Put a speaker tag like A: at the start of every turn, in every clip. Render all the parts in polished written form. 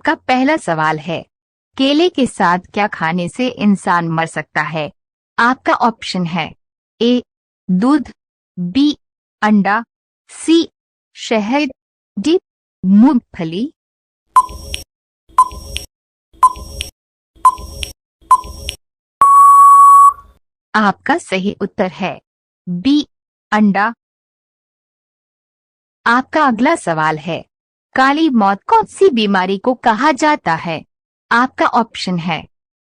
A: आपका पहला सवाल है, केले के साथ क्या खाने से इंसान मर सकता है? आपका ऑप्शन है ए दूध, बी अंडा, सी शहद, डी मूंगफली। आपका सही उत्तर है बी अंडा। आपका अगला सवाल है, काली मौत कौन सी बीमारी को कहा जाता है? आपका ऑप्शन है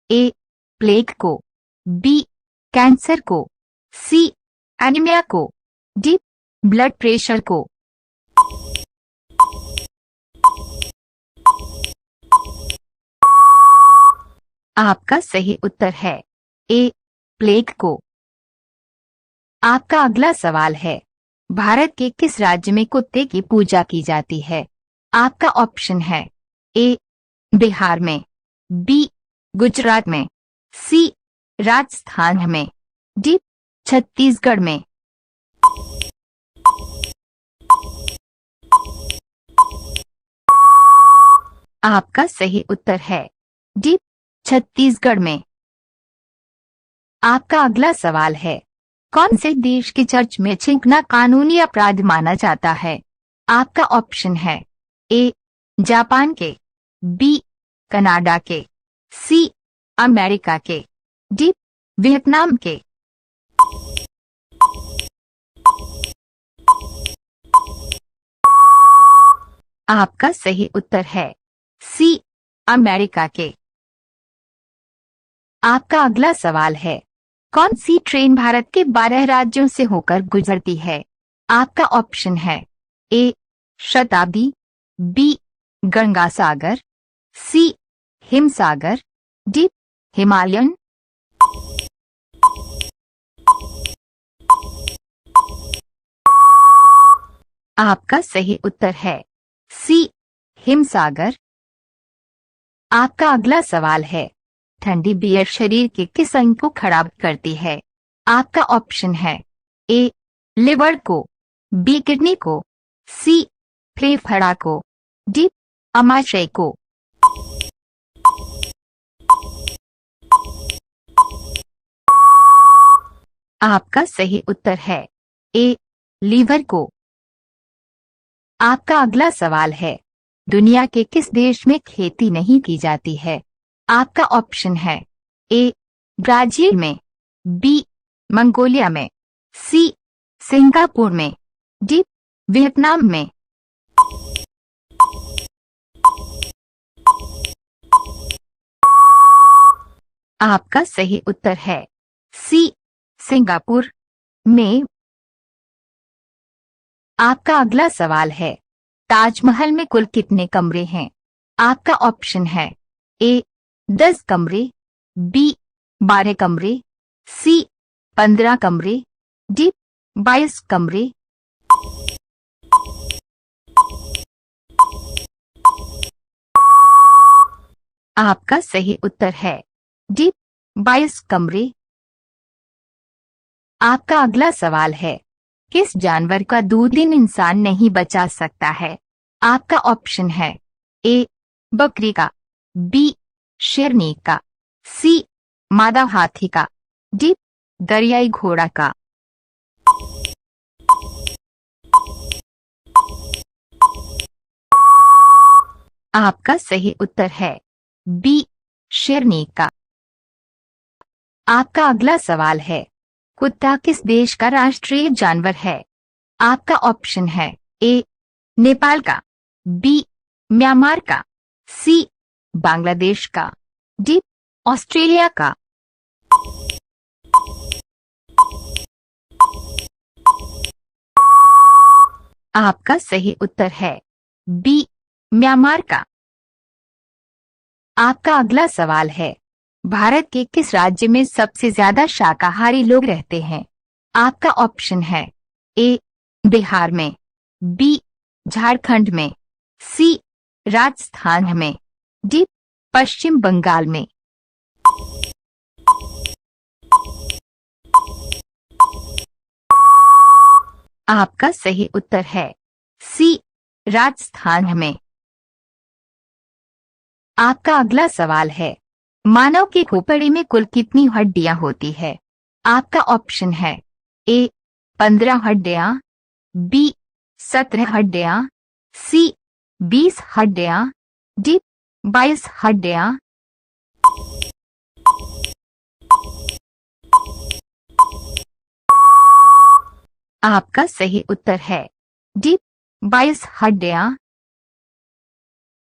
A: ए प्लेग को, बी कैंसर को, सी एनीमिया को, डी ब्लड प्रेशर को। आपका सही उत्तर है ए प्लेग को। आपका अगला सवाल है, भारत के किस राज्य में कुत्ते की पूजा की जाती है? आपका ऑप्शन है ए बिहार में, बी गुजरात में, सी राजस्थान में, डी छत्तीसगढ़ में। आपका सही उत्तर है डी छत्तीसगढ़ में। आपका अगला सवाल है, कौन से देश के चर्च में छींकना कानूनी अपराध माना जाता है? आपका ऑप्शन है ए जापान के, बी कनाडा के, सी अमेरिका के, डी वियतनाम के। आपका सही उत्तर है सी अमेरिका के। आपका अगला सवाल है, कौन सी ट्रेन भारत के 12 राज्यों से होकर गुजरती है? आपका ऑप्शन है ए शताब्दी, बी गंगा सागर, सी हिमसागर, डी हिमालयन। आपका सही उत्तर है सी हिमसागर। आपका अगला सवाल है, ठंडी बियर शरीर के किस अंग को खराब करती है? आपका ऑप्शन है ए लिवर को, बी किडनी को, सी फेफड़ा को, डी अमाशय को। आपका सही उत्तर है ए लीवर को। आपका अगला सवाल है, दुनिया के किस देश में खेती नहीं की जाती है? आपका ऑप्शन है ए ब्राजील में, बी मंगोलिया में, सी सिंगापुर में, डी वियतनाम में। आपका सही उत्तर है सी सिंगापुर में। आपका अगला सवाल है, ताजमहल में कुल कितने कमरे हैं? आपका ऑप्शन है ए 10 कमरे, बी 12 कमरे, सी 15 कमरे, डी 22 कमरे। आपका सही उत्तर है डी 22 कमरे। आपका अगला सवाल है, किस जानवर का दूध इंसान नहीं बचा सकता है? आपका ऑप्शन है ए बकरी का, बी शेरनी का, सी मादा हाथी का, डी दरियाई घोड़ा का। आपका सही उत्तर है बी शेरनी का। आपका अगला सवाल है, कुत्ता किस देश का राष्ट्रीय जानवर है? आपका ऑप्शन है ए नेपाल का, बी म्यांमार का, सी बांग्लादेश का, डी ऑस्ट्रेलिया का। आपका सही उत्तर है बी म्यांमार का। आपका अगला सवाल है, भारत के किस राज्य में सबसे ज्यादा शाकाहारी लोग रहते हैं? आपका ऑप्शन है ए बिहार में, बी झारखंड में, सी राजस्थान में, डी पश्चिम बंगाल में। आपका सही उत्तर है सी राजस्थान में। आपका अगला सवाल है, मानव की खोपड़ी में कुल कितनी हड्डियां होती है? आपका ऑप्शन है ए 15 हड्डियां, बी 17 हड्डियां, सी 20 हड्डियां, डी 22 हड्डियां। आपका सही उत्तर है डी 22 हड्डियां।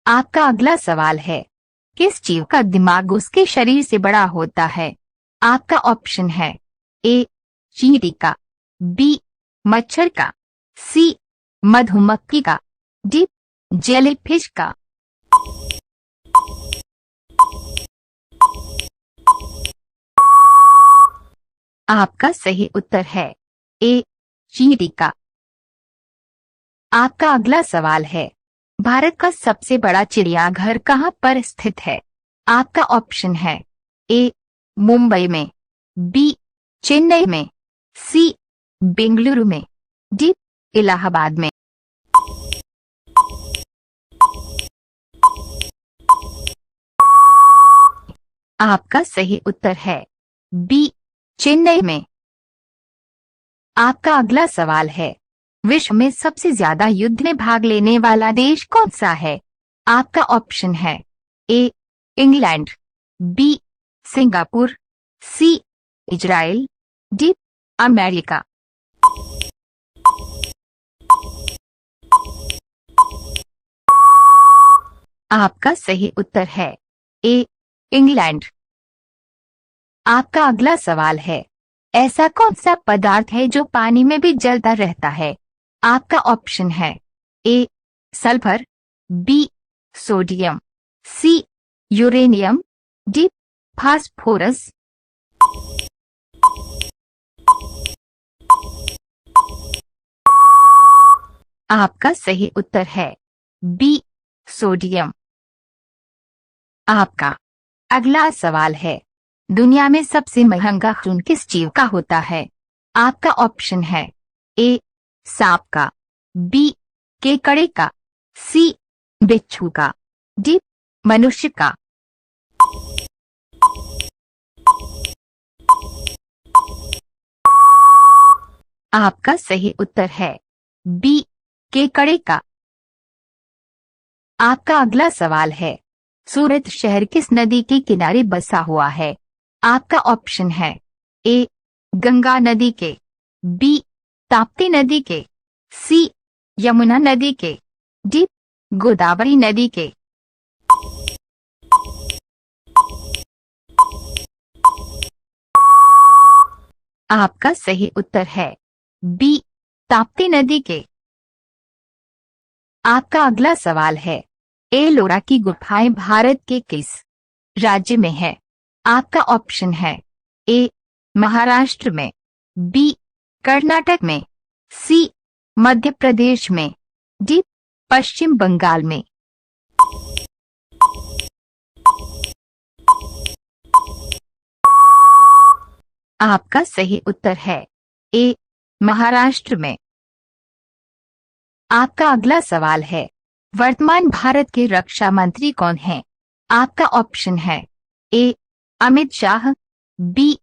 A: आपका अगला सवाल है, किस जीव का दिमाग उसके शरीर से बड़ा होता है? आपका ऑप्शन है ए चींटी का, बी मच्छर का, सी मधुमक्खी का, डी जेलीफिश का। आपका सही उत्तर है ए चींटी का। आपका अगला सवाल है, भारत का सबसे बड़ा चिड़ियाघर कहां पर स्थित है? आपका ऑप्शन है ए मुंबई में, बी चेन्नई में, सी बेंगलुरु में, डी इलाहाबाद में। आपका सही उत्तर है बी चेन्नई में। आपका अगला सवाल है, विश्व में सबसे ज्यादा युद्ध में भाग लेने वाला देश कौन सा है? आपका ऑप्शन है A England, B Singapore, C Israel, D America. आपका सही उत्तर है ए इंग्लैंड। आपका अगला सवाल है, ऐसा कौन सा पदार्थ है जो पानी में भी जलता रहता है? आपका ऑप्शन है ए सल्फर, बी सोडियम, सी यूरेनियम, डी फास्फोरस। आपका सही उत्तर है बी सोडियम। आपका अगला सवाल है, दुनिया में सबसे महंगा खून किस जीव का होता है? आपका ऑप्शन है ए सांप का, बी केकड़े का, सी बिच्छू का, डी मनुष्य का। आपका सही उत्तर है बी केकड़े का। आपका अगला सवाल है, सूरत शहर किस नदी के किनारे बसा हुआ है? आपका ऑप्शन है ए गंगा नदी के, बी ताप्ती नदी के, सी यमुना नदी के, डी गोदावरी नदी के। आपका सही उत्तर है बी ताप्ती नदी के। आपका अगला सवाल है, एलोरा की गुफाएं भारत के किस राज्य में है? आपका ऑप्शन है ए महाराष्ट्र में, बी कर्नाटक में, सी मध्य प्रदेश में, डी पश्चिम बंगाल में। आपका सही उत्तर है ए महाराष्ट्र में। आपका अगला सवाल है, वर्तमान भारत के रक्षा मंत्री कौन हैं? आपका ऑप्शन है ए अमित शाह, बी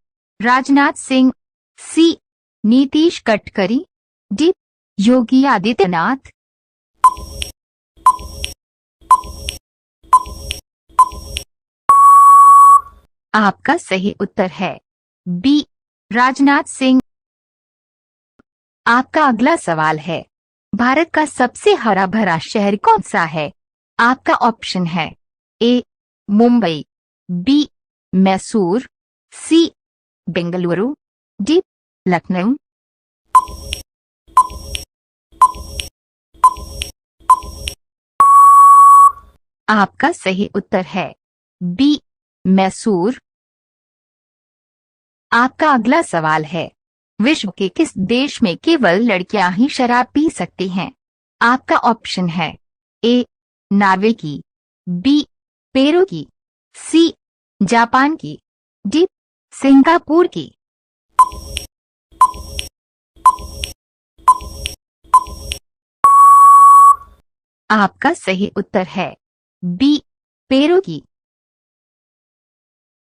A: राजनाथ सिंह, सी नीतीश गडकरी, डी योगी आदित्यनाथ। आपका सही उत्तर है बी राजनाथ सिंह। आपका अगला सवाल है, भारत का सबसे हरा भरा शहर कौन सा है? आपका ऑप्शन है ए मुंबई, बी मैसूर, सी बेंगलुरु, डी लखनऊ। आपका सही उत्तर है बी मैसूर। आपका अगला सवाल है, विश्व के किस देश में केवल लड़कियां ही शराब पी सकती हैं? आपका ऑप्शन है ए नॉर्वे की, बी पेरू की, सी जापान की, डी सिंगापुर की। आपका सही उत्तर है बी पेड़ों की